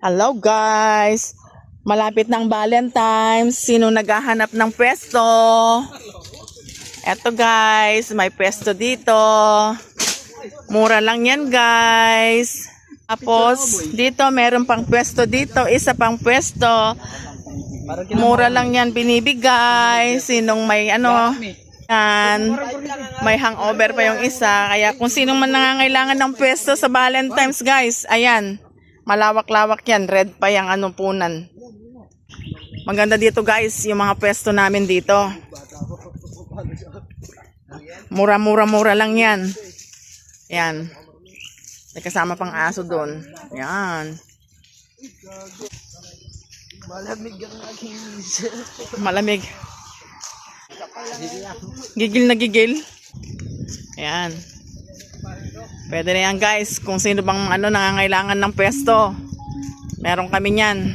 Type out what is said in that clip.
Hello guys! Malapit ng Valentine's. Sino naghahanap ng pwesto? Eto guys, may pwesto dito. Mura lang yan guys. Tapos dito meron pang pwesto dito. Isa pang pwesto. Mura lang yan binibigay. Sinong may ano yan. May hangover pa yung isa. Kaya kung sinong man nangangailangan ng pwesto sa Valentine's guys, ayan. Malawak-lawak yan. Red pa yung ano punan. Maganda dito guys, yung mga pwesto namin dito. Mura-mura lang yan. Yan. May kasama pang aso doon. Yan. Malamig ang aking Malamig. Gigil na gigil. Ayan. Pwede na yan guys. Kung sino bang ano nangangailangan ng pwesto. Meron kami yan.